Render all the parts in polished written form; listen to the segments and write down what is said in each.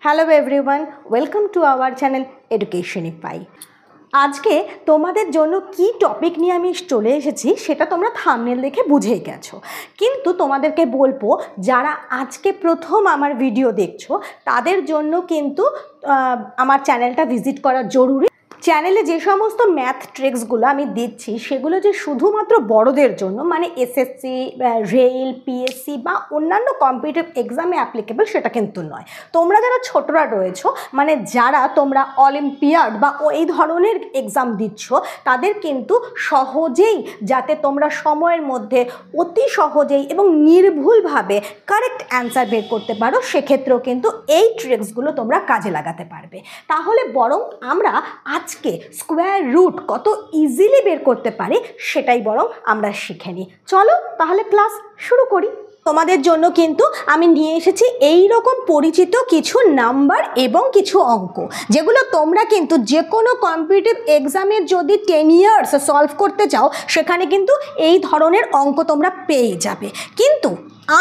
Hello everyone, welcome to our channel Educationify. আজকে তোমাদের জন্য কি টপিক নিয়ে আমি চলে এসেছি সেটা তোমরা থাম্বনেল দেখে বুঝেই গেছো, কিন্তু তোমাদেরকে বলবো যারা আজকে প্রথম আমার ভিডিও দেখছো তাদের জন্য কিন্তু আমার চ্যানেলটা ভিজিট করা জরুরি। চ্যানেলে যে সমস্ত ম্যাথ ট্রিক্সগুলো আমি দিচ্ছি সেগুলো যে শুধুমাত্র বড়দের জন্য, মানে এসএসসি, রেল, পিএসসি বা অন্যান্য কম্পিটিটিভ এক্সামে অ্যাপ্লিকেবল সেটা কিন্তু নয়। তোমরা যারা ছোটরা রয়েছো, মানে যারা তোমরা অলিম্পিয়াড বা এই ধরনের এক্সাম দিচ্ছ, তাদের কিন্তু সহজেই যাতে তোমরা সময়ের মধ্যে অতি সহজেই এবং নির্ভুলভাবে কারেক্ট অ্যান্সার বের করতে পারো, সেক্ষেত্রেও কিন্তু এই ট্রিক্সগুলো তোমরা কাজে লাগাতে পারবে। তাহলে বরং আমরা আজকে স্কোয়ার রুট কত ইজিলি বের করতে পারি সেটাই বরং আমরা শিখে নিই। চলো তাহলে ক্লাস শুরু করি। তোমাদের জন্য কিন্তু আমি নিয়ে এসেছি এই রকম পরিচিত কিছু নাম্বার এবং কিছু অঙ্ক, যেগুলো তোমরা কিন্তু যে কোনো কম্পিটিটিভ এক্সামের যদি 10 ইয়ার্স সলভ করতে চাও সেখানে কিন্তু এই ধরনের অঙ্ক তোমরা পেয়ে যাবে, কিন্তু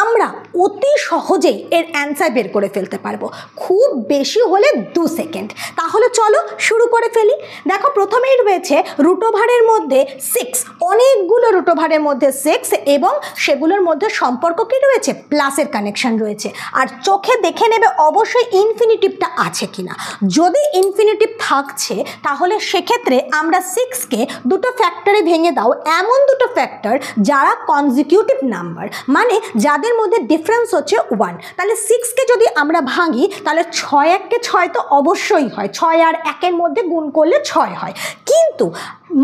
আমরা অতি সহজেই এর অ্যান্সার বের করে ফেলতে পারবো, খুব বেশি হলে 2 সেকেন্ড। তাহলে চলো শুরু করে ফেলি। দেখো প্রথমেই রয়েছে রুট ওভারের মধ্যে 6, অনেকগুলো রুট ওভারের মধ্যে 6 এবং সেগুলোর মধ্যে সম্পর্ক কি রয়েছে, প্লাসের কানেকশন রয়েছে। আর চোখে দেখে নেবে অবশ্যই ইনফিনিটিভটা আছে কিনা। যদি ইনফিনিটিভ থাকছে তাহলে সেক্ষেত্রে আমরা 6কে দুটো ফ্যাক্টরে ভেঙে দাও, এমন দুটো ফ্যাক্টর যারা কনজিকিউটিভ নাম্বার, মানে যাদের মধ্যে ডিফারেন্স হচ্ছে 1। তাহলে 6কে যদি আমরা ভাঙি তাহলে 6 1-কে 6 তো অবশ্যই হয়, 6 আর 1-এর মধ্যে গুণ করলে 6 হয়, কিন্তু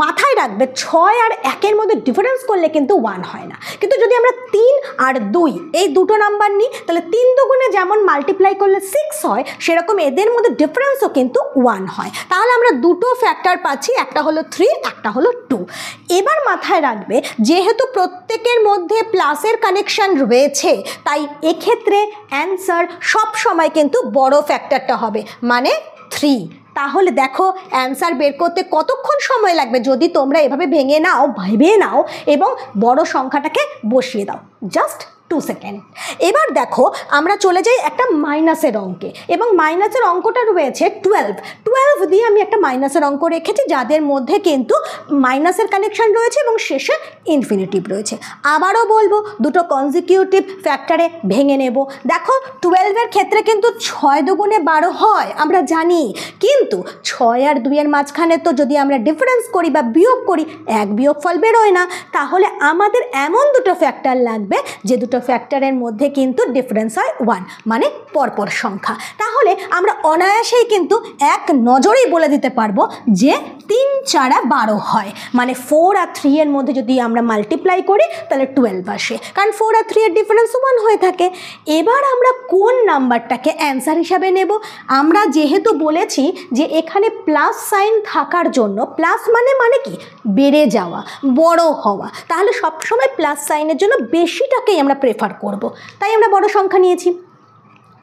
মাথায় রাখবে 6 আর 1-এর মধ্যে ডিফারেন্স করলে কিন্তু 1 হয় না। কিন্তু যদি আমরা 3 আর 2 এই দুটো নাম্বার নিই তাহলে 3 দুগুণে যেমন মাল্টিপ্লাই করলে 6 হয়, সেরকম এদের মধ্যে ডিফারেন্সও কিন্তু 1 হয়। তাহলে আমরা দুটো ফ্যাক্টর পাচ্ছি, একটা হলো 3, একটা হলো 2। এবার মাথায় রাখবে যেহেতু প্রত্যেকের মধ্যে প্লাসের কানেকশন রয়েছে, তাই এক্ষেত্রে অ্যান্সার সব সময় কিন্তু বড় ফ্যাক্টরটা হবে, মানে 3। তাহলে দেখো অ্যান্সার বের করতে কতক্ষণ সময় লাগবে যদি তোমরা এভাবে ভেঙে নাও, ভেবে নাও এবং বড় সংখ্যাটাকে বসিয়ে দাও, জাস্ট 2 সেকেন্ড। এবার দেখো আমরা চলে যাই একটা মাইনাসের অঙ্কে, এবং মাইনাসের অঙ্কটা রয়েছে 12 দিয়ে আমি একটা মাইনাসের অঙ্ক রেখেছি যাদের মধ্যে কিন্তু মাইনাসের কানেকশন রয়েছে এবং শেষে ইনফিনিটিভ রয়েছে। আবারও বলবো দুটো কনজিকিউটিভ ফ্যাক্টরে ভেঙে নেব। দেখো 12-এর ক্ষেত্রে কিন্তু 6 দুগুণে 12 হয় আমরা জানি, কিন্তু 6 আর 2-এর মাঝখানে তো যদি আমরা ডিফারেন্স করি বা বিয়োগ করি 1 বিয়োগফল বেরোয় না। তাহলে আমাদের এমন দুটো ফ্যাক্টর লাগবে যে দুটো ফ্যাক্টরের মধ্যে কিন্তু ডিফারেন্স হয় 1, মানে পরপর সংখ্যা। তাহলে আমরা অনায়াসেই কিন্তু এক নজরেই বলে দিতে পারবো যে 3 4 12 হয়, মানে 4 আর 3 এর মধ্যে যদি আমরা মাল্টিপ্লাই করি তাহলে 12 আসে, কারণ 4 আর 3 এর ডিফারেন্স 1 হয়ে থাকে। এবার আমরা কোন নাম্বারটাকে অ্যান্সার হিসাবে নেব? আমরা যেহেতু বলেছি যে এখানে প্লাস সাইন থাকার জন্য, প্লাস মানে কি, বেড়ে যাওয়া, বড় হওয়া, তাহলে সবসময় প্লাস সাইনের জন্য বেশিটাকেই আমরা প্রেফার করব, তাই আমরা বড় সংখ্যা নিয়েছি।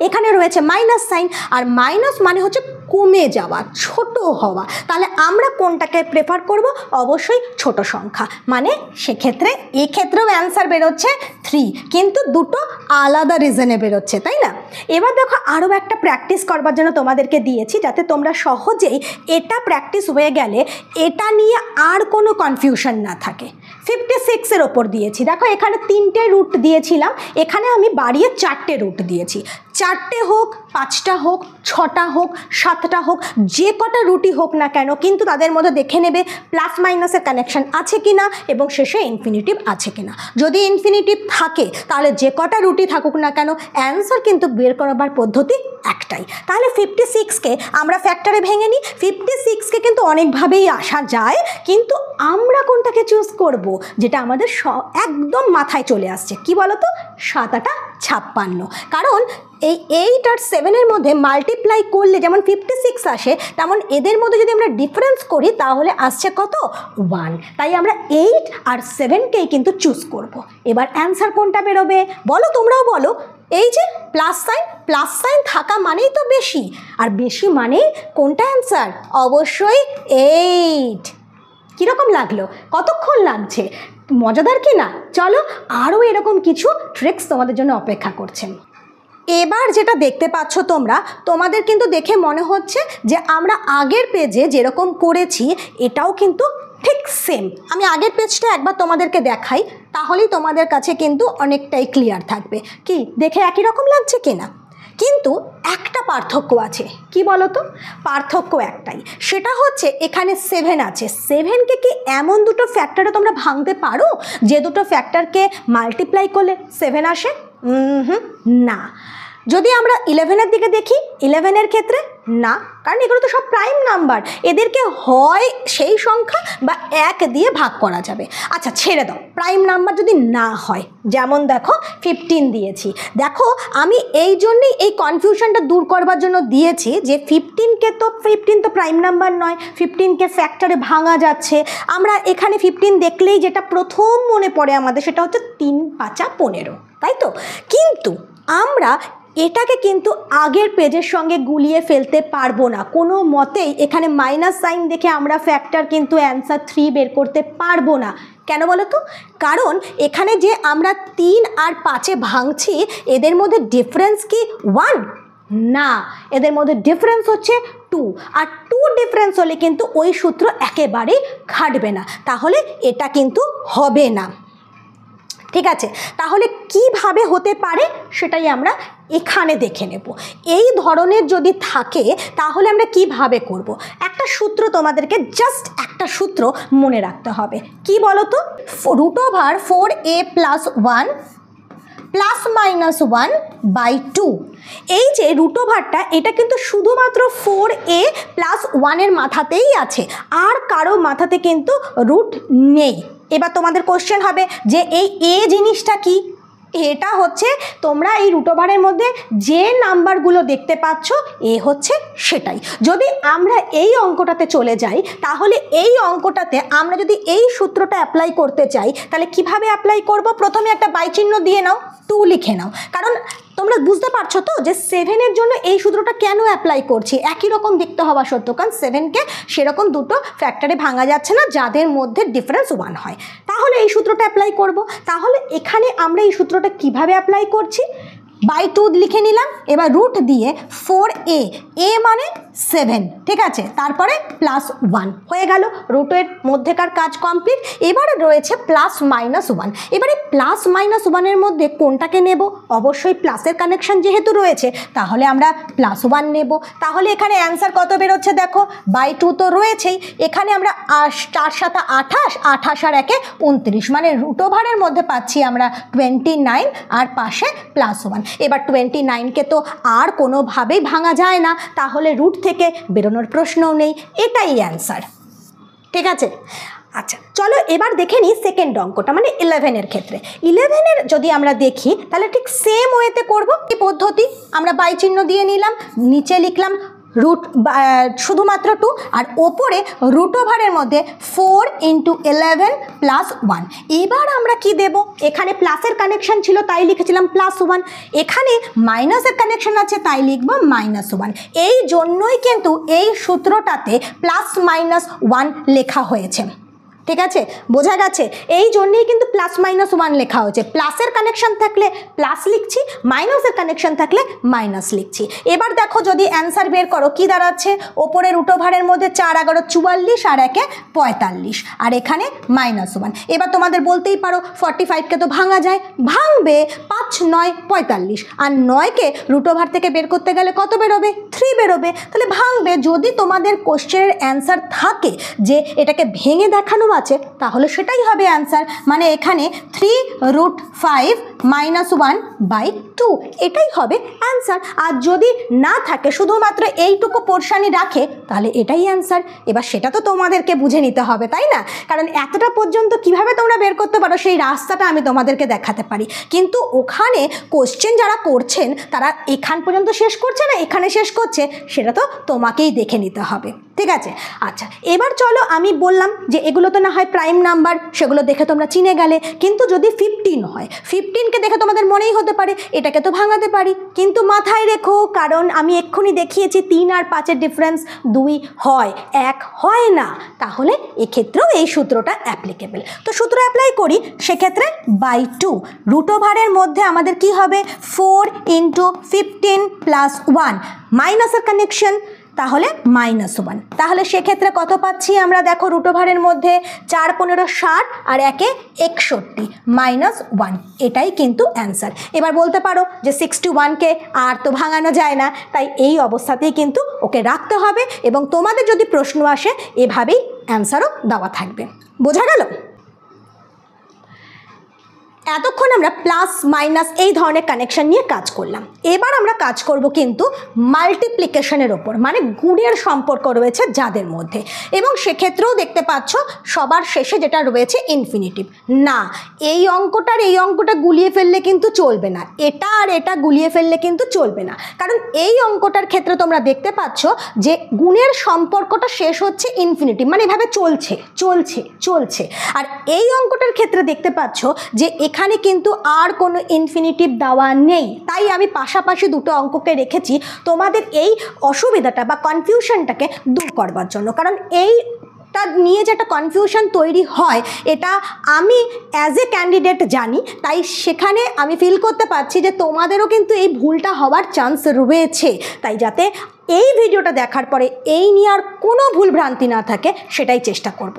এখানে রয়েছে মাইনাস সাইন, আর মাইনাস মানে হচ্ছে কমে যাওয়া, ছোট হওয়া, তাহলে আমরা কোনটাকে প্রেফার করব? অবশ্যই ছোট সংখ্যা, মানে সেক্ষেত্রে এক্ষেত্রেও অ্যান্সার বেরোচ্ছে 3, কিন্তু দুটো আলাদা রিজনে বেরোচ্ছে, তাই না? এবার দেখো আরও একটা প্র্যাকটিস করবার জন্য তোমাদেরকে দিয়েছি, যাতে তোমরা সহজেই এটা প্র্যাকটিস হয়ে গেলে এটা নিয়ে আর কোনো কনফিউশন না থাকে। 56-এর ওপর দিয়েছি, দেখো এখানে 3টে রুট দিয়েছিলাম, এখানে আমি বাড়িয়ে 4টে রুট দিয়েছি। 4টে হোক, 5টা হোক, 6টা হোক, 7টা হোক, যে কটা রুটই হোক না কেন, কিন্তু তাদের মধ্যে দেখে নেবে প্লাস মাইনাসের কানেকশন আছে কিনা এবং শেষে ইনফিনিটিভ আছে কিনা। যদি ইনফিনিটিভ থাকে তাহলে যে কটা রুটই থাকুক না কেন অ্যান্সার কিন্তু বের করবার পদ্ধতি একটাই। তাহলে 56কে আমরা ফ্যাক্টরে ভেঙে নিই। 56কে কিন্তু অনেকভাবেই আসা যায়, কিন্তু আমরা কোনটাকে চুজ করব? যেটা আমাদের একদম মাথায় চলে আসছে, কি বলো তো? 7 8 56, কারণ এই 8 আর 7-এর মধ্যে মাল্টিপ্লাই করলে যেমন 56 আসে, তেমন এদের মধ্যে যদি আমরা ডিফারেন্স করি তাহলে আসছে কত? 1। তাই আমরা 8 আর 7কেই কিন্তু চুজ করব। এবার অ্যান্সার কোনটা বেরোবে বলো, তোমরাও বলো। এই যে প্লাস সাইন থাকা মানেই তো বেশি, আর বেশি মানেই কোনটা অ্যান্সার? অবশ্যই 8। কীরকম লাগলো? কতক্ষণ লাগছে? মজাদার কি না? চলো আরও এরকম কিছু ট্রিক্স তোমাদের জন্য অপেক্ষা করছেন। এবার যেটা দেখতে পাচ্ছ তোমরা, তোমাদের কিন্তু দেখে মনে হচ্ছে যে আমরা আগের পেজে যেরকম করেছি এটাও কিন্তু ঠিক সেম। আমি আগের পেজটা একবার তোমাদেরকে দেখাই, তাহলেই তোমাদের কাছে কিন্তু অনেকটাই ক্লিয়ার থাকবে। কি দেখে একই রকম লাগছে কিনা? কিন্তু একটা পার্থক্য আছে। কি বলো তো? পার্থক্য একটাই, সেটা হচ্ছে এখানে 7 আছে। 7কে কি এমন দুটো ফ্যাক্টরে তোমরা ভাঙতে পারো যে দুটো ফ্যাক্টরকে মাল্টিপ্লাই করলে 7 আসে? না। যদি আমরা 11-এর দিকে দেখি, 11-এর ক্ষেত্রে না, কারণ এগুলো তো সব প্রাইম নাম্বার, এদেরকে হয় সেই সংখ্যা বা 1 দিয়ে ভাগ করা যাবে। আচ্ছা ছেড়ে দাও, প্রাইম নাম্বার যদি না হয়, যেমন দেখো 15 দিয়েছি। দেখো আমি এই জন্যেই এই কনফিউশনটা দূর করবার জন্য দিয়েছি যে 15 তো প্রাইম নাম্বার নয়, 15কে ফ্যাক্টরে ভাঙা যাচ্ছে। আমরা এখানে 15 দেখলেই যেটা প্রথম মনে পড়ে আমাদের সেটা হচ্ছে 3 5 15, তাই তো? কিন্তু আমরা এটাকে কিন্তু আগের পেজের সঙ্গে গুলিয়ে ফেলতে পারবো না কোনো মতেই। এখানে মাইনাস সাইন দেখে আমরা ফ্যাক্টর কিন্তু অ্যান্সার 3 বের করতে পারবো না। কেন বলো তো? কারণ এখানে যে আমরা 3 আর 5-এ ভাঙছি, এদের মধ্যে ডিফারেন্স কি 1? না, এদের মধ্যে ডিফারেন্স হচ্ছে 2, আর 2 ডিফারেন্স হলে কিন্তু ওই সূত্র একেবারেই খাটবে না, তাহলে এটা কিন্তু হবে না। ঠিক আছে, তাহলে কিভাবে হতে পারে সেটাই আমরা এখানে দেখে নেব। এই ধরনের যদি থাকে তাহলে আমরা কিভাবে করব? একটা সূত্র তোমাদেরকে, জাস্ট একটা সূত্র মনে রাখতে হবে। কি বলো তো? √4a + 1 ± 1/2। এই যে √টা, এটা কিন্তু শুধুমাত্র 4a + 1-এর মাথাতেই আছে, আর কারো মাথাতে কিন্তু রুট নেই। এবার তোমাদের কোশ্চেন হবে যে এই এ জিনিসটা কি? এটা হচ্ছে তোমরা এই √এর মধ্যে যে নাম্বারগুলো দেখতে পাচ্ছ এ হচ্ছে সেটাই। যদি আমরা এই অঙ্কটাতে চলে যাই, তাহলে এই অঙ্কটাতে আমরা যদি এই সূত্রটা অ্যাপ্লাই করতে চাই, তাহলে কিভাবে অ্যাপ্লাই করব? প্রথমে একটা বাই চিহ্ন দিয়ে নাও, 2 লিখে নাও। কারণ তোমরা বুঝতে পারছো তো যে 7-এর জন্য এই সূত্রটা কেন অ্যাপ্লাই করছি? একই রকম দেখতে হওয়া সত্ত্বেও, কারণ 7কে সেরকম দুটো ফ্যাক্টরে ভাঙা যাচ্ছে না যাদের মধ্যে ডিফারেন্স 1 হয়, তাহলে এই সূত্রটা অ্যাপ্লাই করব। তাহলে এখানে আমরা এই সূত্রটা কিভাবে অ্যাপ্লাই করছি? /2 লিখে নিলাম। এবার রুট দিয়ে 4a, a মানে 7, ঠিক আছে, তারপরে +1 হয়ে গেল। রুটের মধ্যেকার কাজ কমপ্লিট। এবারে রয়েছে +-1। এবারে +-1-এর মধ্যে কোনটাকে নেব? অবশ্যই প্লাসের কানেকশন যেহেতু রয়েছে, তাহলে আমরা +1 নেব। তাহলে এখানে অ্যান্সার কত বেরোচ্ছে দেখো, /2 তো রয়েছেই। এখানে আমরা 4 × 7 = 28, 28 আর 1 = 29, মানে √এর মধ্যে পাচ্ছি আমরা 29 আর পাশে +1। এবার 29কে তো আর কোনোভাবেই ভাঙা যায় না, তাহলে রুট থেকে বেরোনোর প্রশ্নও নেই, এটাই অ্যান্সার। ঠিক আছে, আচ্ছা চলো এবার দেখে নিই সেকেন্ড অঙ্কটা, মানে 11-এর ক্ষেত্রে। 11-এর যদি আমরা দেখি তাহলে ঠিক সেম ওয়েতে করব। এই পদ্ধতি আমরা বাই চিহ্ন দিয়ে নিলাম, নিচে লিখলাম রুট শুধুমাত্র 2, আর ওপরে √এর মধ্যে 4 × 11 + 1। এবার আমরা কি দেব? এখানে প্লাসের কানেকশন ছিল তাই লিখেছিলাম +1, এখানে মাইনাসের কানেকশন আছে তাই লিখব -1। এই জন্যই কিন্তু এই সূত্রটাতে +-1 লেখা হয়েছে। ঠিক আছে, বোঝা গেছে? এই জন্যই কিন্তু +-1 লেখা হয়েছে। প্লাসের কানেকশন থাকলে প্লাস লিখছি, মাইনাসের কানেকশন থাকলে মাইনাস লিখছি। এবার দেখো যদি অ্যান্সার বের করো কি দাঁড়াচ্ছে, ওপরে √এর মধ্যে 4 × 11 = 44 আর 1 = 45, আর এখানে -1। এবার তোমাদের বলতেই পারো 45কে তো ভাঙা যায়, ভাঙবে। 5 × 9 = 45, আর 9কে √থেকে বের করতে গেলে কত বেরোবে? 3 বেরোবে, তাহলে ভাঙবে। যদি তোমাদের কোশ্চেনের অ্যান্সার থাকে যে এটাকে ভেঙে দেখানো আছে, তাহলে সেটাই হবে অ্যান্সার। মানে এখানে 3√5 - 1/2, এটাই হবে অ্যান্সার। আর যদি না থাকে, শুধুমাত্র এইটুকু পোর্শনই রাখে, তাহলে এটাই অ্যান্সার। এবার সেটা তো তোমাদেরকে বুঝে নিতে হবে, তাই না? কারণ এতটা পর্যন্ত কিভাবে তোমরা বের করতে পারো সেই রাস্তাটা আমি তোমাদেরকে দেখাতে পারি, কিন্তু ওখানে কোশ্চেন যারা করছেন তারা এখান পর্যন্ত শেষ করছে না এখানে শেষ করছে, সেটা তো তোমাকেই দেখে নিতে হবে। ঠিক আছে, আচ্ছা এবার চলো, আমি বললাম যে এগুলো তো না হয় প্রাইম নাম্বার, সেগুলো দেখে তোমরা চিনে গেলে, কিন্তু যদি 15 হয়, 15 15কে দেখে তোমাদের মনেই হতে পারে এটাকে তো ভাঙাতে পারি, কিন্তু মাথায় রেখো, কারণ আমি এক্ষুনি দেখিয়েছি 3 আর 5-এর ডিফারেন্স 2 হয়, 1 হয় না। তাহলে এক্ষেত্রেও এই সূত্রটা অ্যাপ্লিকেবল। তো সূত্র অ্যাপ্লাই করি, সেক্ষেত্রে বাই 2 রুট ওভারের মধ্যে আমাদের কি হবে 4 × 15 + 1 মাইনাসের কানেকশন, তাহলে -1। তাহলে সেক্ষেত্রে কত পাচ্ছি আমরা, দেখো রুট ওভারের মধ্যে 4 15 60 আর 1 61 -1, এটাই কিন্তু অ্যান্সার। এবার বলতে পারো যে 61কে আর তো ভাঙানো যায় না, তাই এই অবস্থাতেই কিন্তু ওকে রাখতে হবে, এবং তোমাদের যদি প্রশ্ন আসে এভাবেই অ্যান্সারও দেওয়া থাকবে। বোঝা গেল? এতক্ষণ আমরা প্লাস মাইনাস এই ধরনের কানেকশন নিয়ে কাজ করলাম। এবার আমরা কাজ করব কিন্তু মাল্টিপ্লিকেশনের ওপর, মানে গুণের সম্পর্ক রয়েছে যাদের মধ্যে, এবং সেক্ষেত্রেও দেখতে পাচ্ছ সবার শেষে যেটা রয়েছে ইনফিনিটিভ। না, এই অঙ্কটার এই অঙ্কটা গুলিয়ে ফেললে কিন্তু চলবে না, এটা আর এটা গুলিয়ে ফেললে কিন্তু চলবে না, কারণ এই অঙ্কটার ক্ষেত্রে তোমরা দেখতে পাচ্ছ যে গুণের সম্পর্কটা শেষ হচ্ছে ইনফিনিটিভ, মানে এভাবে চলছে চলছে চলছে। আর এই অঙ্কটার ক্ষেত্রে দেখতে পাচ্ছ যে এখানে কিন্তু আর কোনো ইনফিনিটিভ দেওয়া নেই, তাই আমি পাশাপাশি দুটো অঙ্ককে রেখেছি তোমাদের এই অসুবিধাটা বা কনফিউশনটাকে দূর করবার জন্য। কারণ এইটা নিয়ে যে একটা কনফিউশন তৈরি হয় এটা আমি অ্যাজ এ ক্যান্ডিডেট জানি, তাই সেখানে আমি ফিল করতে পারছি যে তোমাদেরও কিন্তু এই ভুলটা হওয়ার চান্স রয়েছে। তাই যাতে এই ভিডিওটা দেখার পরে এই নিয়ে আর কোনো ভুল ভ্রান্তি না থাকে সেটাই চেষ্টা করব।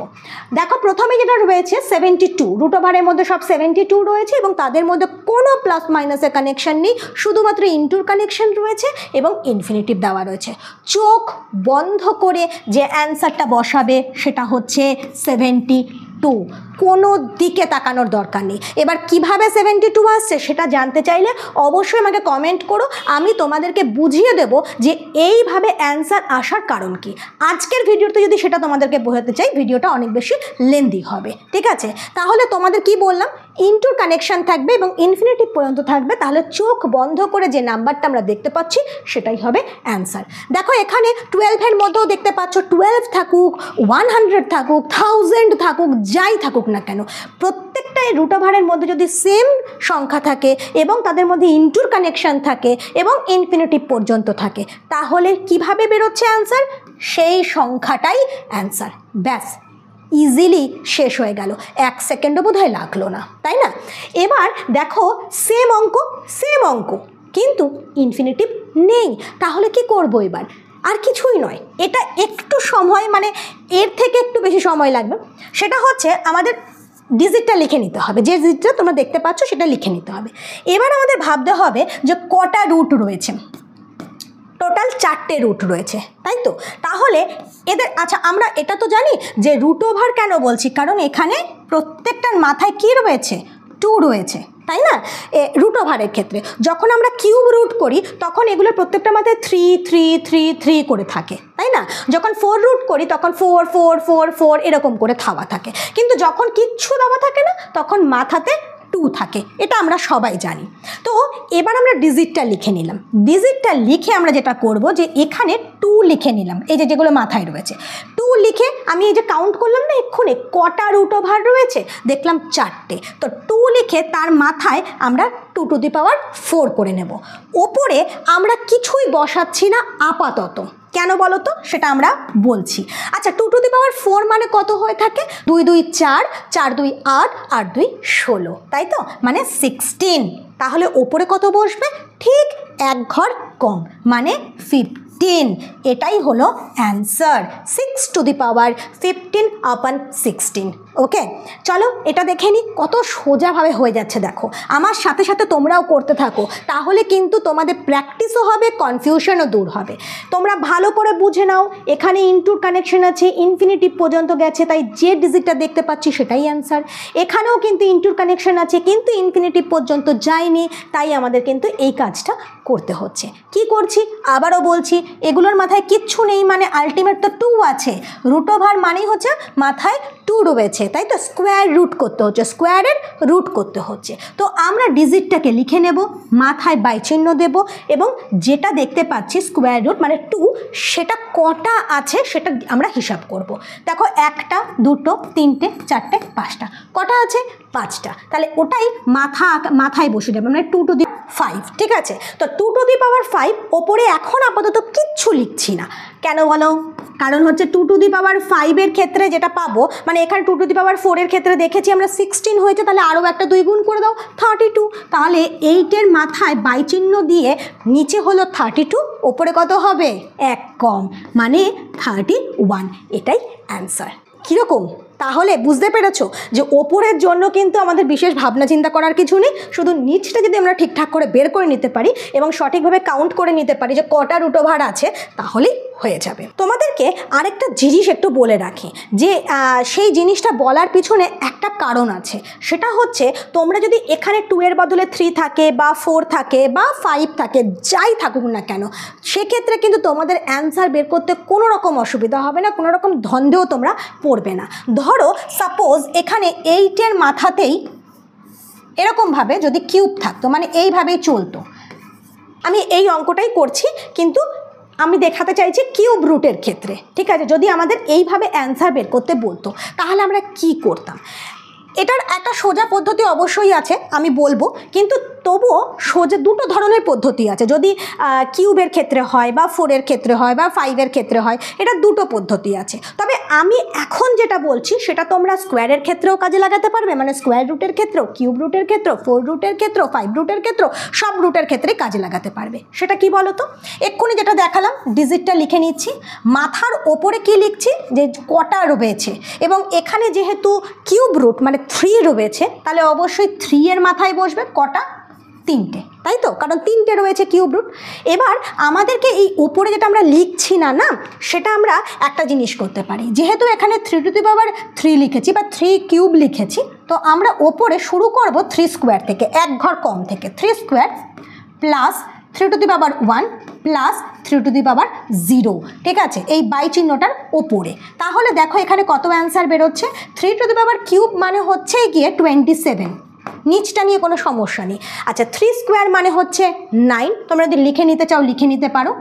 দেখো প্রথমে যেটা রয়েছে 72, রুট ওভারের মধ্যে সব 72 রয়েছে এবং তাদের মধ্যে কোনো প্লাস মাইনাসের কানেকশন নেই, শুধুমাত্র ইনটুর কানেকশন রয়েছে এবং ইনফিনিটিভ দেওয়া রয়েছে। চোখ বন্ধ করে যে অ্যান্সারটা বসাবে সেটা হচ্ছে 72, কোনো দিকে তাকানোর দরকার নেই। এবার কিভাবে 72 আসছে সেটা জানতে চাইলে অবশ্যই আমাকে কমেন্ট করো, আমি তোমাদেরকে বুঝিয়ে দেব যে এইভাবে অ্যান্সার আসার কারণ কি। আজকের ভিডিওতে যদি সেটা তোমাদেরকে বোঝাতে চাই ভিডিওটা অনেক বেশি লেন্দি হবে, ঠিক আছে? তাহলে তোমাদের কি বললাম, ইনটুর কানেকশন থাকবে এবং ইনফিনিটিভ পর্যন্ত থাকবে, তাহলে চোখ বন্ধ করে যে নাম্বারটা আমরা দেখতে পাচ্ছি সেটাই হবে অ্যান্সার। দেখো এখানে 12-এর মধ্যেও দেখতে পাচ্ছ 12 থাকুক, 100 থাকুক, 1000 থাকুক, যাই থাকুক না কেন, প্রত্যেকটাই রুট ওভারের মধ্যে যদি সেম সংখ্যা থাকে এবং তাদের মধ্যে ইনটুর কানেকশন থাকে এবং ইনফিনিটিভ পর্যন্ত থাকে, তাহলে কিভাবে বেরোচ্ছে অ্যান্সার, সেই সংখ্যাটাই অ্যান্সার। ব্যাস, ইজিলি শেষ হয়ে গেল, 1 সেকেন্ডও বোধহয় লাগলো না, তাই না? এবার দেখো সেম অঙ্ক কিন্তু ইনফিনিটিভ নেই, তাহলে কি করব এবার? আর কিছুই নয়, এটা একটু সময়, মানে এর থেকে একটু বেশি সময় লাগবে। সেটা হচ্ছে আমাদের ডিজিটটা লিখে নিতে হবে, যে ডিজিটটা তোমরা দেখতে পাচ্ছ সেটা লিখে নিতে হবে। এবার আমাদের ভাবতে হবে যে কটা রুট রয়েছে, টোটাল 4টে রুট রয়েছে, তাই তো? তাহলে এদের, আচ্ছা আমরা এটা তো জানি যে রুট ওভার কেন বলছি, কারণ এখানে প্রত্যেকটার মাথায় কি রয়েছে, 2 রয়েছে, তাই না? রুট ওভারের ক্ষেত্রে যখন আমরা কিউব রুট করি তখন এগুলোর প্রত্যেকটা মাথায় 3 3 3 3 করে থাকে, তাই না? যখন 4 রুট করি তখন 4 4 4 4 এরকম করে থাওয়া থাকে, কিন্তু যখন কিচ্ছু দেওয়া থাকে না তখন মাথাতে 2 থাকে, এটা আমরা সবাই জানি। তো এবার আমরা ডিজিটটা লিখে নিলাম। ডিজিটটা লিখে আমরা যেটা করব যে এখানে 2 লিখে নিলাম, এই যে যেগুলো মাথায় রয়েছে 2 লিখে আমি এই যে কাউন্ট করলাম না এক্ষুনি কটা রুট ওভার রয়েছে, দেখলাম 4টে। তো 2 লিখে তার মাথায় আমরা 2⁴ করে নেব। ওপরে আমরা কিছুই বসাচ্ছি না আপাতত, কেন বলো তো, সেটা আমরা বলছি। আচ্ছা 2⁴ মানে কত হয়ে থাকে, 2 2 4, 4 2 8, 8 2 16, তাই তো? মানে 16। তাহলে ওপরে কত বসবে, ঠিক 1 ঘর কম, মানে 15। এটাই হলো অ্যান্সার, 6⁻15/16। ওকে, চলো এটা দেখে নিই, কত সোজাভাবে হয়ে যাচ্ছে। দেখো আমার সাথে সাথে তোমরাও করতে থাকো, তাহলে কিন্তু তোমাদের প্র্যাকটিসও হবে, কনফিউশনও দূর হবে। তোমরা ভালো করে বুঝে নাও, এখানে ইনটুর কানেকশন আছে, ইনফিনিটিভ পর্যন্ত গেছে, তাই যে ডিজিটটা দেখতে পাচ্ছি সেটাই অ্যান্সার। এখানেও কিন্তু ইনটুর কানেকশন আছে কিন্তু ইনফিনিটিভ পর্যন্ত যায়নি, তাই আমাদের কিন্তু এই কাজটা করতে হচ্ছে। কি করছি আবারও বলছি, এগুলোর মাথায় কিচ্ছু নেই, মানে আলটিমেট তো 2 আছে, রুট ওভার মানেই হচ্ছে মাথায় 2 2 রয়েছে, তাই তো স্কোয়ার রুট করতে হচ্ছে, স্কোয়ারের রুট করতে হচ্ছে। তো আমরা ডিজিটটাকে লিখে নেব, মাথায় বাই চিহ্ন দেব এবং যেটা দেখতে পাচ্ছি স্কোয়ার রুট মানে 2 সেটা কটা আছে সেটা আমরা হিসাব করব। দেখো 1টা 2টো 3টে 4টে 5টা, কটা আছে 5টা, তাহলে ওটাই মাথায় বসে যাবে মানে 2 টু দি 5। ঠিক আছে, তো 2 টু দি পাওয়ার 5 ওপরে এখন আপাতত কিচ্ছু লিখছি না, কেন বলো? কারণ হচ্ছে 2 টু দি পাওয়ার 5-এর ক্ষেত্রে যেটা পাবো, মানে এখানে 2 টু দি পাওয়ার 4-এর ক্ষেত্রে দেখেছি আমরা 16 হয়েছে, তাহলে আরও একটা 2 গুণ করে দাও 32। তাহলে 8-এর মাথায় বাই চিহ্ন দিয়ে নিচে হলো 32, ওপরে কত হবে 1 কম মানে 31, এটাই অ্যান্সার। কীরকম তাহলে বুঝতে পেরেছো যে ওপরের জন্য কিন্তু আমাদের বিশেষ ভাবনা চিন্তা করার কিছু নেই, শুধু নিচটা যদি আমরা ঠিকঠাক করে বের করে নিতে পারি এবং সঠিকভাবে কাউন্ট করে নিতে পারি যে কটা রুট ওভার আছে তাহলেই হয়ে যাবে। তোমাদেরকে আরেকটা জিনিস একটু বলে রাখি যে সেই জিনিসটা বলার পিছনে একটা কারণ আছে, সেটা হচ্ছে তোমরা যদি এখানে 2 এর বদলে 3 থাকে বা 4 থাকে বা 5 থাকে, যাই থাকুক না কেন, সেক্ষেত্রে কিন্তু তোমাদের অ্যান্সার বের করতে কোনো রকম অসুবিধা হবে না, কোনো রকম ধন্দেও তোমরা পড়বে না। ধরো সাপোজ এখানে 8-এর মাথাতেই এরকমভাবে যদি কিউব থাকতো, মানে এইভাবেই চলতো, আমি এই অঙ্কটাই করছি কিন্তু আমি দেখাতে চাইছি কিউব রুটের ক্ষেত্রে। ঠিক আছে, যদি আমাদের এইভাবে অ্যান্সার বের করতে বলতো তাহলে আমরা কি করতাম? এটার একটা সোজা পদ্ধতি অবশ্যই আছে আমি বলবো, কিন্তু তবুও সোজা দুটো ধরনের পদ্ধতি আছে। যদি কিউবের ক্ষেত্রে হয় বা 4-এর ক্ষেত্রে হয় বা 5-এর ক্ষেত্রে হয়, এটা দুটো পদ্ধতি আছে। তবে আমি এখন যেটা বলছি সেটা তোমরা স্কোয়ারের ক্ষেত্রেও কাজে লাগাতে পারবে, মানে স্কোয়ার রুটের ক্ষেত্রেও, কিউব রুটের ক্ষেত্রেও, 4 রুটের ক্ষেত্রেও, 5 রুটের ক্ষেত্রেও, সব রুটের ক্ষেত্রে কাজে লাগাতে পারবে। সেটা কি বলো তো? এক্ষুনি যেটা দেখালাম, ডিজিটটা লিখে নিচ্ছি, মাথার ওপরে কি লিখছি যে কটা রয়েছে, এবং এখানে যেহেতু কিউব রুট মানে 3 রয়েছে, তাহলে অবশ্যই 3-এর মাথায় বসবে কটা, 3টে, তাই তো, কারণ 3টে রয়েছে কিউব রুট। এবার আমাদেরকে এই উপরে যেটা আমরা লিখছি না না, সেটা আমরা একটা জিনিস করতে পারি, যেহেতু এখানে 3 টু দি পাওয়ার 3 লিখেছি বা 3 কিউব লিখেছি, তো আমরা ওপরে শুরু করব 3 স্কোয়ার থেকে, এক ঘর কম থেকে, 3 square plus 3 to the power 1 plus 3 to the power 0। ঠিক আছে, এই বাই চিহ্নটার ওপরে। তাহলে দেখো এখানে কত অ্যান্সার বেরোচ্ছে, 3 টু দি পাওয়ার কিউব মানে হচ্ছে গিয়ে 27, নিচটা নিয়ে কোনো সমস্যা নেই। আচ্ছা, 3 স্কোয়ার মানে হচ্ছে 9, তোমরা যদি লিখে নিতে চাও লিখে নিতে পারো।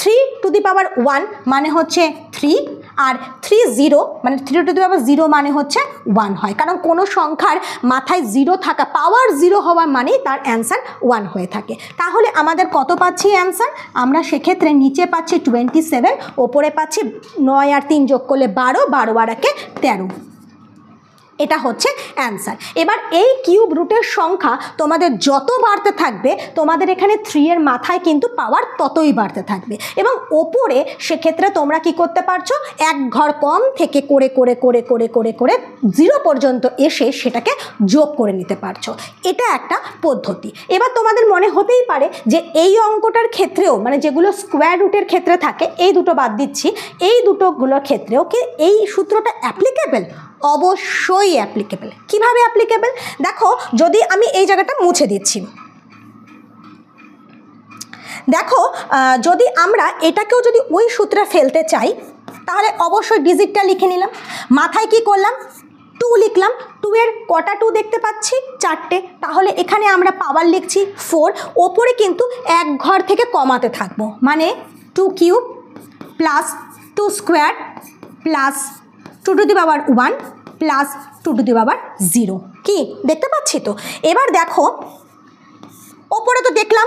3 টু দি পাওয়ার 1 মানে হচ্ছে 3, আর 3 0 মানে 3 টু দি পাওয়ার 0 মানে হচ্ছে 1 হয়, কারণ কোনো সংখ্যার মাথায় 0 থাকা, পাওয়ার 0 হওয়া মানেই তার অ্যান্সার 1 হয়ে থাকে। তাহলে আমাদের কত পাচ্ছি অ্যান্সার? আমরা সেক্ষেত্রে নিচে পাচ্ছি 27, ওপরে পাচ্ছি 9 আর 3 যোগ করলে 12, 12 আর 1 13, এটা হচ্ছে অ্যান্সার। এবার এই কিউব রুটের সংখ্যা তোমাদের যত বাড়তে থাকবে, তোমাদের এখানে 3-এর মাথায় কিন্তু পাওয়ার ততই বাড়তে থাকবে, এবং ওপরে সেক্ষেত্রে তোমরা কি করতে পারছো, এক ঘর কম থেকে করে করে করে করে করে করে 0 পর্যন্ত এসে সেটাকে যোগ করে নিতে পারছো। এটা একটা পদ্ধতি। এবার তোমাদের মনে হতেই পারে যে এই অঙ্কটার ক্ষেত্রেও, মানে যেগুলো স্কোয়ার রুটের ক্ষেত্রে থাকে, এই দুটো বাদ দিচ্ছি, এই দুটোগুলোর ক্ষেত্রেও কি এই সূত্রটা অ্যাপ্লিকেবল? অবশ্যই অ্যাপ্লিকেবল। কিভাবে অ্যাপ্লিকেবল? দেখো, যদি আমি এই জায়গাটা মুছে দিচ্ছি, দেখো যদি আমরা এটাকেও যদি ওই সূত্রে ফেলতে চাই, তাহলে অবশ্যই ডিজিটটা লিখে নিলাম, মাথায় কি করলাম 2 লিখলাম, 2-এর কটা 2 দেখতে পাচ্ছি 4টে, তাহলে এখানে আমরা পাওয়ার লিখছি 4, ওপরে কিন্তু এক ঘর থেকে কমাতে থাকবো, মানে 2 cube plus 2 square plus 2 to the power 1 plus 2 to the power 0, কি দেখতে পাচ্ছি তো? এবার দেখো ওপরে তো দেখলাম,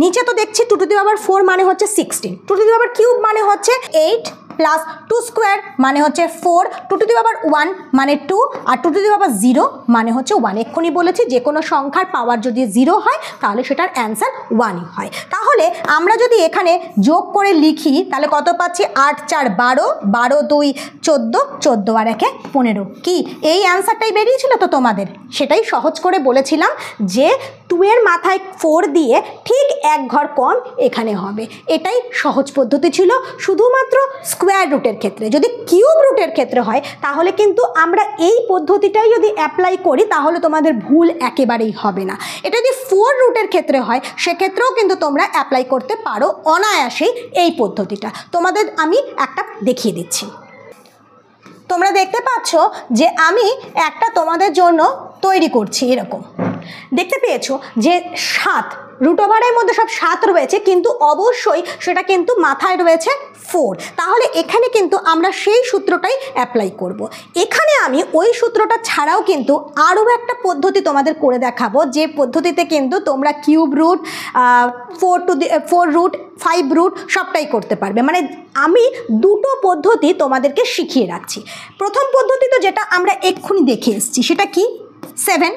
নিচে তো দেখছি 2 টু দি পাওয়ার 4 মানে হচ্ছে 16, 2 টু দি পাওয়ার কিউব মানে হচ্ছে 8 প্লাস 2 স্কোয়ার মানে হচ্ছে 4, 2 টু দি পাওয়ার 1 মানে 2, আর 2 টু দি পাওয়ার 0 মানে হচ্ছে 1। এক্ষুনি বলেছি যে কোনো সংখ্যার পাওয়ার যদি 0 হয় তাহলে সেটার অ্যান্সার 1ই হয়। তাহলে আমরা যদি এখানে যোগ করে লিখি তাহলে কত পাচ্ছি, 8 4 12, 12 2 14, 14 আর 1 15, কি এই অ্যান্সারটাই বেরিয়েছিল তো তোমাদের? সেটাই সহজ করে বলেছিলাম যে 2-এর মাথায় 4 দিয়ে ঠিক এক ঘর কম এখানে হবে, এটাই সহজ পদ্ধতি ছিল শুধুমাত্র স্কোয়ার রুটের ক্ষেত্রে। যদি কিউব রুটের ক্ষেত্রে হয় তাহলে কিন্তু আমরা এই পদ্ধতিটাই যদি অ্যাপ্লাই করি তাহলে তোমাদের ভুল একেবারেই হবে না। এটা যদি 4 রুটের ক্ষেত্রে হয় সেক্ষেত্রেও কিন্তু তোমরা অ্যাপ্লাই করতে পারো অনায়াসেই এই পদ্ধতিটা। তোমাদের আমি একটা দেখিয়ে দিচ্ছি। তোমরা দেখতে পাচ্ছ যে আমি একটা তোমাদের জন্য তৈরি করছি এরকম। দেখতে পেয়েছো যে 7 রুট ওভারের মধ্যে সব 7 রয়েছে, কিন্তু অবশ্যই সেটা কিন্তু মাথায় রয়েছে 4। তাহলে এখানে কিন্তু আমরা সেই সূত্রটাই অ্যাপ্লাই করব। এখানে আমি ওই সূত্রটা ছাড়াও কিন্তু আরও একটা পদ্ধতি তোমাদের করে দেখাবো, যে পদ্ধতিতে কিন্তু তোমরা কিউব রুট, 4 রুট, 5 রুট সবটাই করতে পারবে। মানে আমি দুটো পদ্ধতি তোমাদেরকে শিখিয়ে রাখছি। প্রথম পদ্ধতি তো যেটা আমরা এক্ষুনি দেখে এসেছি, সেটা কি 7।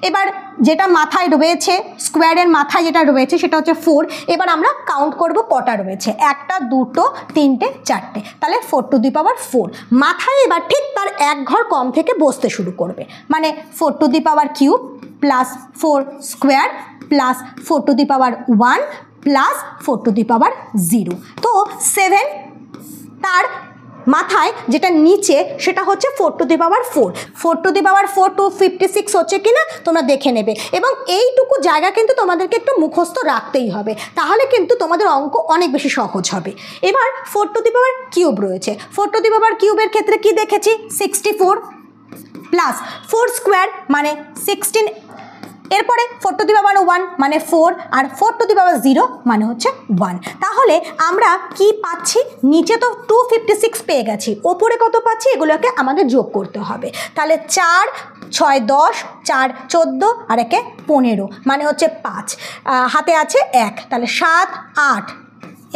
এবার যেটা মাথায় রয়েছে, স্কোয়ারের মাথায় যেটা রয়েছে সেটা হচ্ছে 4। এবার আমরা কাউন্ট করব কটা রয়েছে, 1টা 2টো 3টে 4টে, তাহলে 4 টু দি পাওয়ার 4। মাথায় এবার ঠিক তার 1 ঘর কম থেকে বসতে শুরু করবে, মানে 4 to the power cube plus 4 square plus 4 to the power 1 plus 4 to the power 0। তো 7 তার মাথায় যেটা নিচে সেটা হচ্ছে 4 to the power 4। 4 to the পাওয়ার 4 256 হচ্ছে কিনা তোমরা দেখে নেবে, এবং এইটুকু জায়গা কিন্তু তোমাদেরকে একটু মুখস্থ রাখতেই হবে, তাহলে কিন্তু তোমাদের অঙ্ক অনেক বেশি সহজ হবে। এবার 4 টু দি পাওয়ার কিউব রয়েছে, 4 টু দি পাওয়ার কিউবের ক্ষেত্রে কি দেখেছি 64 প্লাস 4 স্কোয়ার মানে 16, এরপরে 4 টু দি পাওয়ার 1 মানে 4, আর 4 টু দি পাওয়ার 0 মানে হচ্ছে 1। তাহলে আমরা কি পাচ্ছি, নিচে তো 256 পেয়ে গেছি, ওপরে কত পাচ্ছি এগুলোকে আমাদের যোগ করতে হবে। তাহলে 4 6 10 4 14 আর 1 15 মানে হচ্ছে 5, হাতে আছে 1, তাহলে 7 8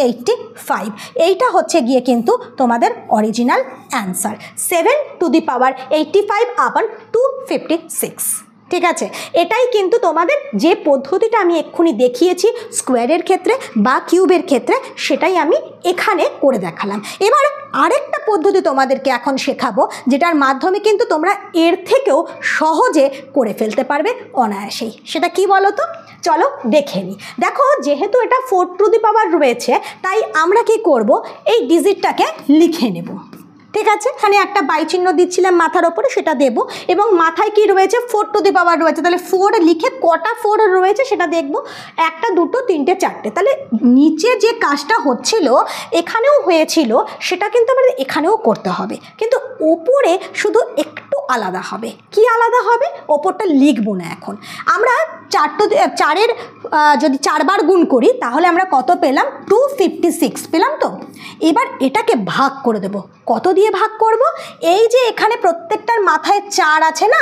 85। এইটা হচ্ছে গিয়ে কিন্তু তোমাদের অরিজিনাল অ্যান্সার, 7 টু দি পাওয়ার 85 আপন 256। ঠিক আছে, এটাই কিন্তু তোমাদের যে পদ্ধতিটা আমি এক্ষুনি দেখিয়েছি স্কোয়ারের ক্ষেত্রে বা কিউবের ক্ষেত্রে, সেটাই আমি এখানে করে দেখালাম। এবার আরেকটা পদ্ধতি তোমাদেরকে এখন শেখাবো, যেটার মাধ্যমে কিন্তু তোমরা এর থেকেও সহজে করে ফেলতে পারবে অনায়াসেই। সেটা কি বলো তো, চলো দেখে নিই। দেখো, যেহেতু এটা 4 টু দি পাওয়ার রয়েছে, তাই আমরা কি করব, এই ডিজিটটাকে লিখে নেব। ঠিক আছে, এখানে একটা বাই চিহ্ন দিচ্ছিলাম মাথার ওপরে, সেটা দেব, এবং মাথায় কি রয়েছে 4 টু দি পাওয়ার রয়েছে, তাহলে 4 লিখে কটা 4 রয়েছে সেটা দেখব, 1টা 2টো 3টে 4টে। তাহলে নিচে যে কাজটা হচ্ছিল এখানেও হয়েছিল, সেটা কিন্তু আমাদের এখানেও করতে হবে, কিন্তু ওপরে শুধু একটু আলাদা হবে। কি আলাদা হবে, ওপরটা লিখব না এখন। আমরা 4-এর যদি 4 বার গুণ করি তাহলে আমরা কত পেলাম, 256 পেলাম। তো এবার এটাকে ভাগ করে দেব। কত দিয়ে ভাগ করব, এই যে এখানে প্রত্যেকটার মাথায় 4 আছে না,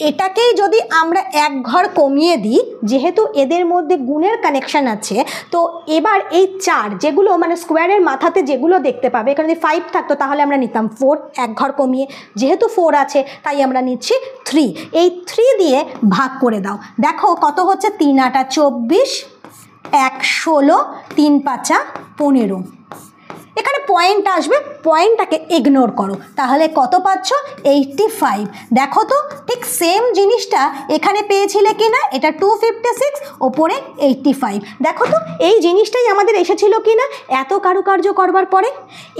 এটাকেই যদি আমরা 1 ঘর কমিয়ে দিই, যেহেতু এদের মধ্যে গুণের কানেকশান আছে, তো এবার এই 4 যেগুলো মানে স্কোয়ারের মাথাতে যেগুলো দেখতে পাবে, এখানে যদি 5 থাকতো তাহলে আমরা নিতাম 4, 1 ঘর কমিয়ে, যেহেতু 4 আছে তাই আমরা নিচ্ছি 3। এই 3 দিয়ে ভাগ করে দাও, দেখো কত হচ্ছে, 3 8 24, 1 16, 3 5 15। এখানে পয়েন্ট আসবে, পয়েন্টটাকে ইগনোর করো, তাহলে কত পাচ্ছ 85। দেখো তো ঠিক সেম জিনিসটা এখানে পেয়েছিলে কি না, এটা 256 ওপরে 85। দেখো তো এই জিনিসটাই আমাদের এসেছিল কি না এত কারুকার্য করবার পরে।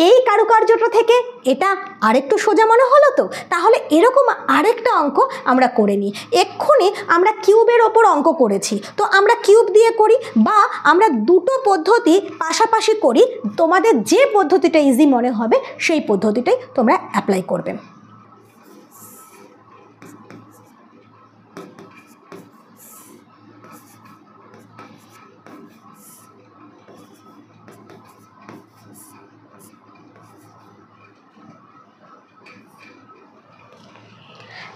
এই কারুকার্যটা থেকে এটা আরেকটু সোজা মনে হলো তো, তাহলে এরকম আরেকটা অঙ্ক আমরা করে নিই। এক্ষুনি আমরা কিউবের ওপর অঙ্ক করেছি, তো আমরা কিউব দিয়ে করি, বা আমরা দুটো পদ্ধতি পাশাপাশি করি। তোমাদের যে পদ্ধতিটা ইজি মনে হবে সেই পদ্ধতিটাই তোমরা অ্যাপ্লাই করবে।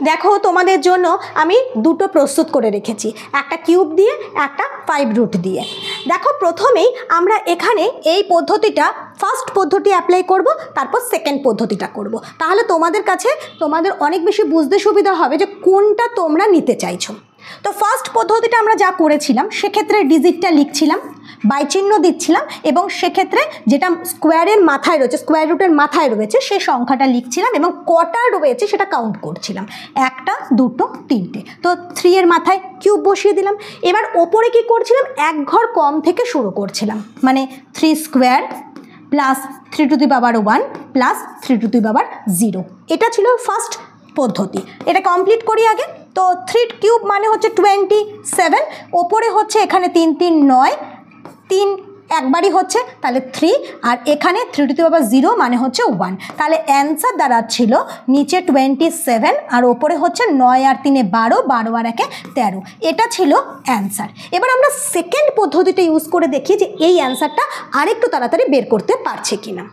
দেখো, তোমাদের জন্য আমি দুটো প্রস্তুত করে রেখেছি, একটা কিউব দিয়ে, একটা 5 রুট দিয়ে। দেখো, প্রথমেই আমরা এখানে এই পদ্ধতিটা ফার্স্ট পদ্ধতি অ্যাপ্লাই করব, তারপর সেকেন্ড পদ্ধতিটা করব। তাহলে তোমাদের কাছে তোমাদের অনেক বেশি বুঝতে সুবিধা হবে যে কোনটা তোমরা নিতে চাইছো। তো ফার্স্ট পদ্ধতিটা আমরা যা করেছিলাম, সেক্ষেত্রে ডিজিটটা লিখছিলাম, বাই চিহ্ন দিচ্ছিলাম, এবং সেক্ষেত্রে যেটা স্কোয়ারের মাথায় রয়েছে, স্কোয়ার রুটের মাথায় রয়েছে সেই সংখ্যাটা লিখছিলাম, এবং কটা রয়েছে সেটা কাউন্ট করছিলাম, 1টা 2টো 3টে। তো 3 এর মাথায় কিউব বসিয়ে দিলাম। এবার ওপরে কি করছিলাম, 1 ঘর কম থেকে শুরু করছিলাম, মানে 3 square plus 3 to the power 1 plus 3 to the power 0। এটা ছিল ফার্স্ট পদ্ধতি। এটা কমপ্লিট করি আগে। তো 3 কিউব মানে হচ্ছে 27, ওপরে হচ্ছে এখানে 3 3 9, 3 একবারই হচ্ছে, তাহলে 3, আর এখানে 3⁻0 মানে হচ্ছে 1। তাহলে অ্যান্সার দাঁড়াচ্ছিল নিচে 27 আর ওপরে হচ্ছে 9 আর 3 12, 12 আর 1 13। এটা ছিল অ্যান্সার। এবার আমরা সেকেন্ড পদ্ধতিটা ইউজ করে দেখি যে এই অ্যান্সারটা আরেকটু তাড়াতাড়ি বের করতে পারছে কিনা।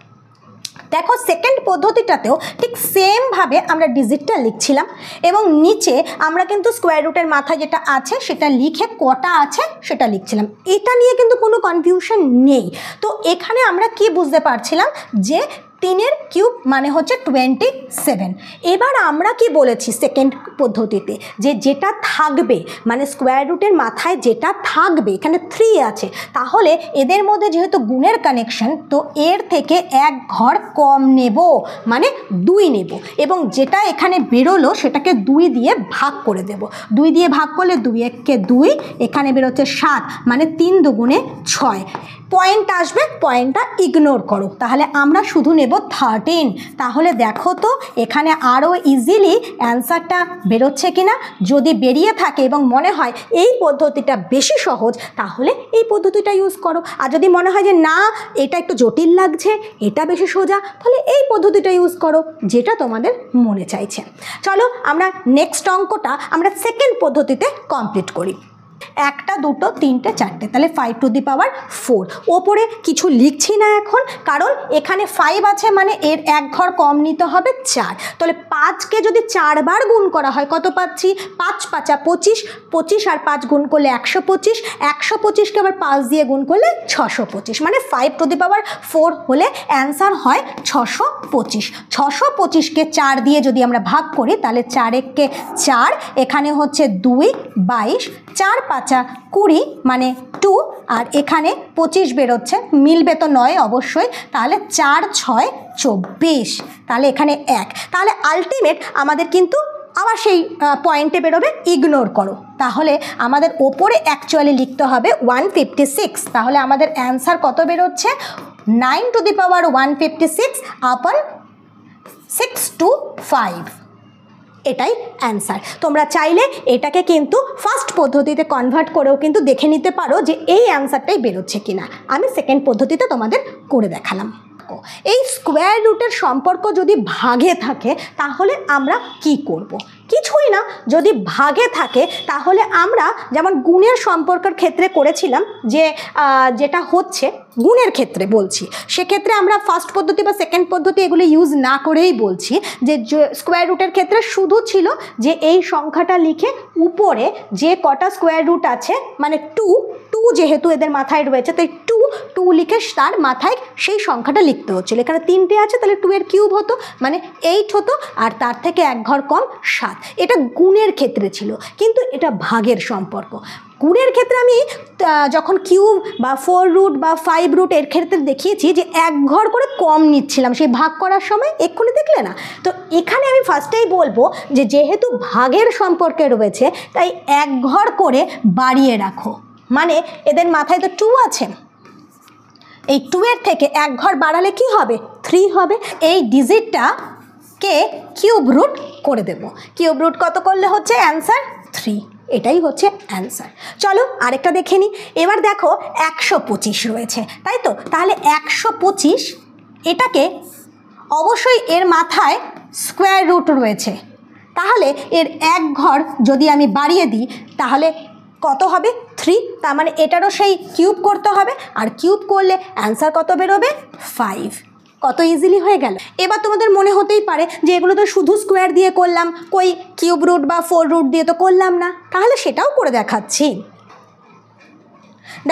দেখো সেকেন্ড পদ্ধতিটাতেও ঠিক সেমভাবে আমরা ডিজিটটা লিখছিলাম এবং নিচে আমরা কিন্তু স্কোয়ার রুটের মাথায় যেটা আছে সেটা লিখে কটা আছে সেটা লিখছিলাম। এটা নিয়ে কিন্তু কোনো কনফিউশন নেই। তো এখানে আমরা কি বুঝতে পারছিলাম যে 3 কিউব মানে হচ্ছে 27। এবার আমরা কি বলেছি সেকেন্ড পদ্ধতিতে যে যেটা থাকবে মানে স্কোয়ার রুটের মাথায় যেটা থাকবে, এখানে 3 আছে, তাহলে এদের মধ্যে যেহেতু গুণের কানেকশন, তো এর থেকে 1 ঘর কম নেব মানে 2 নেব এবং যেটা এখানে বেরোলো সেটাকে 2 দিয়ে ভাগ করে দেব। 2 দিয়ে ভাগ করলে 2 1 2, এখানে বেরোচ্ছে 7 মানে 3 2 6। পয়েন্ট আসবে, পয়েন্টটা ইগনোর করো, তাহলে আমরা শুধু নেব 13। তাহলে দেখো তো এখানে আরও ইজিলি অ্যান্সারটা বেরোচ্ছে কিনা। যদি বেরিয়ে থাকে এবং মনে হয় এই পদ্ধতিটা বেশি সহজ, তাহলে এই পদ্ধতিটা ইউজ করো। আর যদি মনে হয় যে না এটা একটু জটিল লাগছে, এটা বেশি সোজা, তাহলে এই পদ্ধতিটা ইউজ করো যেটা তোমাদের মনে চাইছে। চলো আমরা নেক্সট অঙ্কটা আমরা সেকেন্ড পদ্ধতিতে কমপ্লিট করি। 1 2 3 4, তাহলে 5⁴। ওপরে কিছু লিখছি না এখন, কারণ এখানে 5 আছে মানে এর 1 ঘর কম নিতে হবে 4। তাহলে 5কে যদি 4 বার গুণ করা হয় কত পাচ্ছি? 5 5 25, 25 আর 5 গুণ করলে 125, 125কে আবার 5 দিয়ে গুণ করলে 625, মানে 5⁴ হলে অ্যান্সার হয় 625। 625কে 4 দিয়ে যদি আমরা ভাগ করি তাহলে 4 1 4, এখানে হচ্ছে 2 22, 4 5 20 মানে 2, আর এখানে 25 বেরোচ্ছে, মিলবে তো 9 অবশ্যই, তাহলে 4 6 24, তাহলে এখানে 1। তাহলে আলটিমেট আমাদের কিন্তু আবার সেই পয়েন্টে বেরোবে, ইগনোর করো। তাহলে আমাদের ওপরে অ্যাকচুয়ালি লিখতে হবে 156। তাহলে আমাদের অ্যান্সার কত বেরোচ্ছে? 9⁻156 আপন 625, এটাই অ্যান্সার। তোমরা চাইলে এটাকে কিন্তু ফার্স্ট পদ্ধতিতে কনভার্ট করেও কিন্তু দেখে নিতে পারো যে এই অ্যান্সারটাই বেরোচ্ছে কিনা। আমি সেকেন্ড পদ্ধতিতে তোমাদের করে দেখালাম। এই স্কোয়ার রুটের সম্পর্ক যদি ভাগে থাকে তাহলে আমরা কি করব? কিছুই না। যদি ভাগে থাকে তাহলে আমরা যেমন গুণের সম্পর্কের ক্ষেত্রে করেছিলাম, যে যেটা হচ্ছে গুণের ক্ষেত্রে বলছি, সেক্ষেত্রে আমরা ফার্স্ট পদ্ধতি বা সেকেন্ড পদ্ধতি এগুলো ইউজ না করেই বলছি যে স্কোয়ার রুটের ক্ষেত্রে শুধু ছিল যে এই সংখ্যাটা লিখে উপরে যে কটা স্কোয়ার রুট আছে মানে 2 যেহেতু এদের মাথায় রয়েছে তাই 2 লিখে তার মাথায় সেই সংখ্যাটা লিখতে হচ্ছিল। এখানে 3টে আছে তাহলে 2 এর কিউব হতো মানে 8 হতো, আর তার থেকে 1 ঘর কম 7। এটা গুণের ক্ষেত্রে ছিল, কিন্তু এটা ভাগের সম্পর্ক। গুণের ক্ষেত্রে আমি যখন কিউব বা 4 রুট বা 5 রুট এর ক্ষেত্রে দেখিয়েছি যে 1 ঘর করে কম নিচ্ছিলাম সেই ভাগ করার সময়, এক্ষুনি দেখলে না? তো এখানে আমি ফার্স্টেই বলবো যে যেহেতু ভাগের সম্পর্কে রয়েছে তাই 1 ঘর করে বাড়িয়ে রাখো, মানে এদের মাথায় তো 2 আছে, এই 2 এর থেকে 1 ঘর বাড়ালে কি হবে? 3 হবে। এই ডিজিটটাকে কিউব রুট করে দেব। কিউব রুট কত করলে হচ্ছে অ্যান্সার? 3। এটাই হচ্ছে অ্যান্সার। চলো আরেকটা দেখে নিই। এবার দেখো 125 রয়েছে, তাই তো? তাহলে 125 এটাকে অবশ্যই এর মাথায় স্কোয়ার রুট রয়েছে, তাহলে এর 1 ঘর যদি আমি বাড়িয়ে দিই তাহলে কত হবে? 3। তার মানে এটারও সেই কিউব করতে হবে, আর কিউব করলে অ্যান্সার কত বেরোবে? 5। কত ইজিলি হয়ে গেল। এবার তোমাদের মনে হতেই পারে যে এগুলো তো শুধু স্কোয়ার দিয়ে করলাম, কই কিউব রুট বা 4 রুট দিয়ে তো করলাম না। তাহলে সেটাও করে দেখাচ্ছি।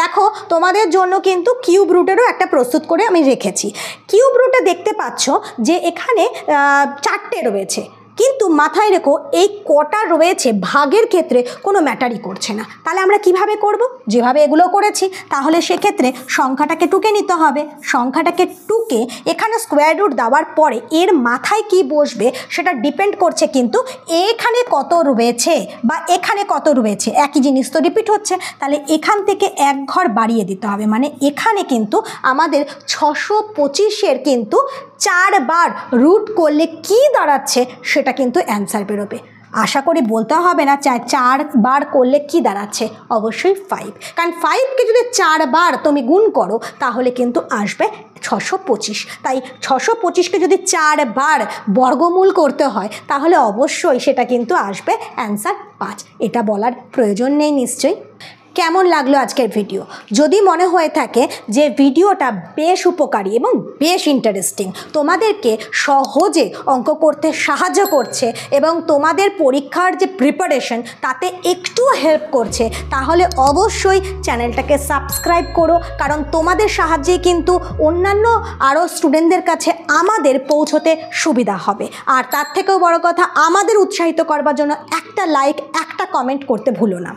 দেখো তোমাদের জন্য কিন্তু কিউব রুটেরও একটা প্রস্তুত করে আমি রেখেছি। কিউব রুটে দেখতে পাচ্ছ যে এখানে 4টে রয়েছে, কিন্তু মাথায় রেখো এই কটা রয়েছে ভাগের ক্ষেত্রে কোনো ম্যাটারই করছে না। তাহলে আমরা কিভাবে করব? যেভাবে এগুলো করেছি। তাহলে সেক্ষেত্রে সংখ্যাটাকে টুকে নিতে হবে। সংখ্যাটাকে টুকে এখানে স্কোয়ার রুট দেওয়ার পরে এর মাথায় কি বসবে সেটা ডিপেন্ড করছে কিন্তু এখানে কত রয়েছে বা এখানে কত রয়েছে, একই জিনিস তো রিপিট হচ্ছে। তাহলে এখান থেকে 1 ঘর বাড়িয়ে দিতে হবে, মানে এখানে কিন্তু আমাদের 625-এর কিন্তু 4 বার রুট করলে কি দাঁড়াচ্ছে সেটা কিন্তু অ্যান্সার বেরোবে। আশা করি বলতে হবে না 4 বার করলে কি দাঁড়াচ্ছে, অবশ্যই 5, কারণ 5কে যদি 4 বার তুমি গুণ করো তাহলে কিন্তু আসবে 625। তাই 625কে যদি 4 বার বর্গমূল করতে হয় তাহলে অবশ্যই সেটা কিন্তু আসবে অ্যান্সার 5। এটা বলার প্রয়োজন নেই নিশ্চয়ই। কেমন লাগলো আজকের ভিডিও? যদি মনে হয়ে থাকে যে ভিডিওটা বেশ উপকারী এবং বেশ ইন্টারেস্টিং, তোমাদেরকে সহজে অঙ্ক করতে সাহায্য করছে এবং তোমাদের পরীক্ষার যে প্রিপারেশন তাতে একটু হেল্প করছে, তাহলে অবশ্যই চ্যানেলটাকে সাবস্ক্রাইব করো, কারণ তোমাদের সাহায্যে কিন্তু অন্যান্য আরও স্টুডেন্টদের কাছে আমাদের পৌঁছতে সুবিধা হবে। আর তার থেকেও বড় কথা, আমাদের উৎসাহিত করবার জন্য একটা লাইক, একটা কমেন্ট করতে ভুলো না।